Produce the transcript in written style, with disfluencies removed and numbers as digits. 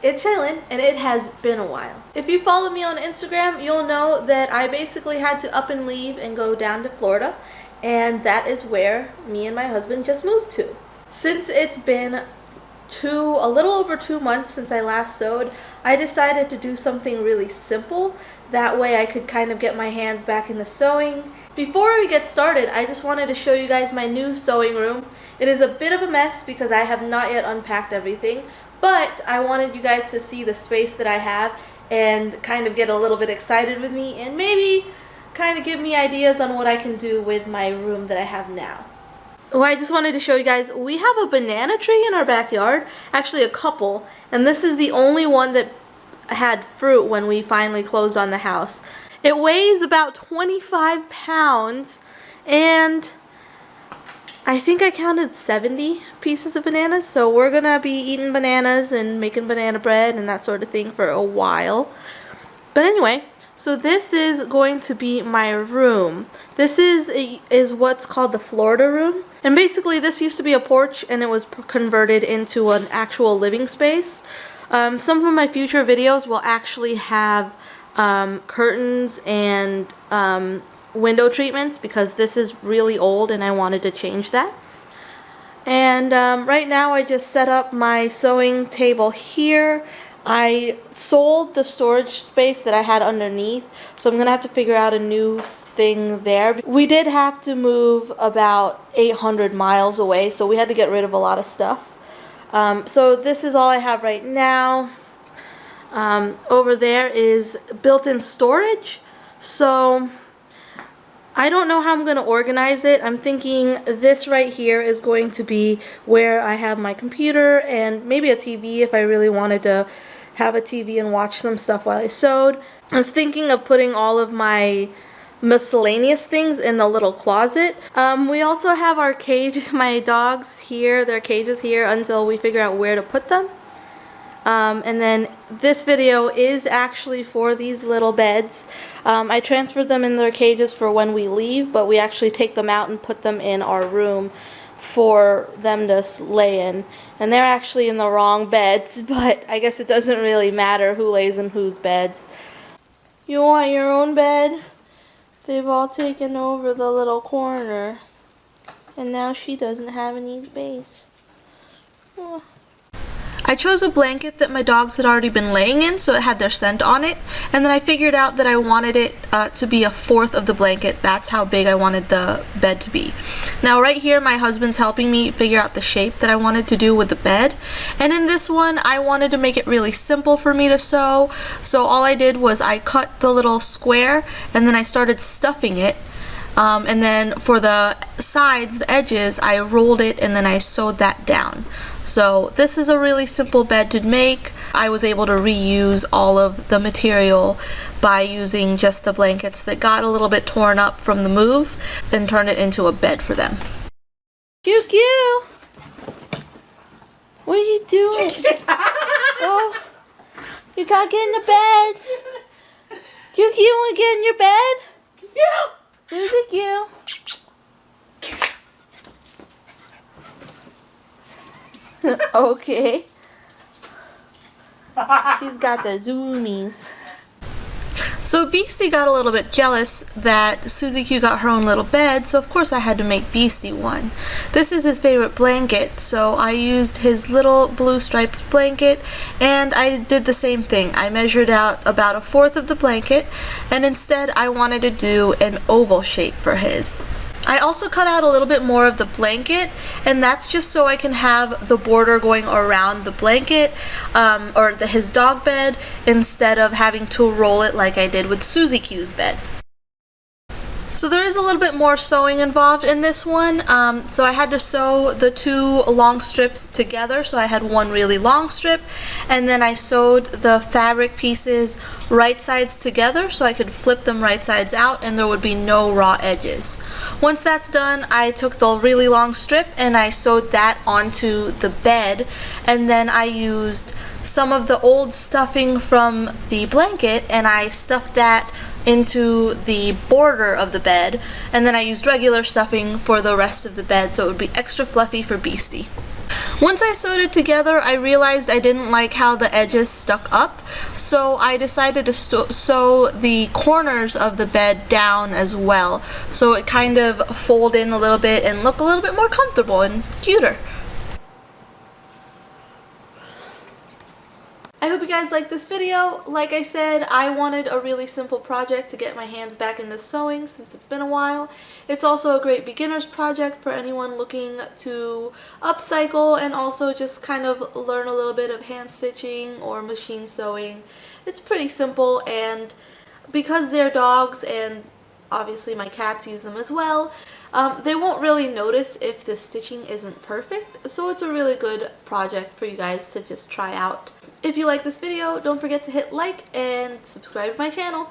it's Shaylin, and it has been a while. If you follow me on Instagram, you'll know that I basically had to up and leave and go down to Florida, and that is where me and my husband just moved to. Since it's been a little over 2 months since I last sewed, I decided to do something really simple. That way I could kind of get my hands back into sewing. Before we get started, I just wanted to show you guys my new sewing room. It is a bit of a mess because I have not yet unpacked everything, but I wanted you guys to see the space that I have and kind of get a little bit excited with me and maybe kind of give me ideas on what I can do with my room that I have now. Oh, I just wanted to show you guys, we have a banana tree in our backyard, actually a couple, and this is the only one that had fruit when we finally closed on the house. It weighs about 25 pounds, and I think I counted 70 pieces of bananas, so we're gonna be eating bananas and making banana bread and that sort of thing for a while. But anyway, so this is going to be my room. This is what's called the Florida room, and basically this used to be a porch and it was converted into an actual living space. Some of my future videos will actually have curtains and window treatments because this is really old and I wanted to change that. And right now I just set up my sewing table here. I sold the storage space that I had underneath, so I'm gonna have to figure out a new thing there. We did have to move about 800 miles away, so we had to get rid of a lot of stuff. So this is all I have right now. Over there is built-in storage, so I don't know how I'm going to organize it. I'm thinking this right here is going to be where I have my computer and maybe a TV if I really wanted to have a TV and watch some stuff while I sewed. I was thinking of putting all of my miscellaneous things in the little closet. We also have our cage, my dogs here, their cages here until we figure out where to put them. And then this video is actually for these little beds. I transferred them in their cages for when we leave, but we actually take them out and put them in our room for them to lay in. And they're actually in the wrong beds, but I guess it doesn't really matter who lays in whose beds. You want your own bed? They've all taken over the little corner, and now she doesn't have any space. Oh. I chose a blanket that my dogs had already been laying in, so it had their scent on it, and then I figured out that I wanted it to be a fourth of the blanket. That's how big I wanted the bed to be. Now right here my husband's helping me figure out the shape that I wanted to do with the bed, and in this one I wanted to make it really simple for me to sew, so all I did was I cut the little square and then I started stuffing it. And then for the sides, the edges, I rolled it and then I sewed that down. So this is a really simple bed to make. I was able to reuse all of the material by using just the blankets that got a little bit torn up from the move and turned it into a bed for them. Q-Q! What are you doing? Oh, you gotta get in the bed. Q-Q, wanna get in your bed? Yeah. Susie Q. Okay. She's got the zoomies. So Beastie got a little bit jealous that Susie Q got her own little bed, so of course I had to make Beastie one. This is his favorite blanket, so I used his little blue striped blanket, and I did the same thing. I measured out about a fourth of the blanket, and instead I wanted to do an oval shape for his. I also cut out a little bit more of the blanket, and that's just so I can have the border going around the blanket or his dog bed instead of having to roll it like I did with Susie Q's bed. So there is a little bit more sewing involved in this one. So I had to sew the two long strips together. So I had one really long strip, and then I sewed the fabric pieces right sides together so I could flip them right sides out and there would be no raw edges. Once that's done, I took the really long strip and I sewed that onto the bed, and then I used some of the old stuffing from the blanket and I stuffed that into the border of the bed, and then I used regular stuffing for the rest of the bed so it would be extra fluffy for Beastie. Once I sewed it together, I realized I didn't like how the edges stuck up, so I decided to sew the corners of the bed down as well, so it kind of fold in a little bit and look a little bit more comfortable and cuter. I hope you guys liked this video. Like I said, I wanted a really simple project to get my hands back into sewing since it's been a while. It's also a great beginner's project for anyone looking to upcycle and also just kind of learn a little bit of hand stitching or machine sewing. It's pretty simple, and because they're dogs and obviously my cats use them as well, they won't really notice if the stitching isn't perfect, so it's a really good project for you guys to just try out. If you like this video, don't forget to hit like and subscribe to my channel.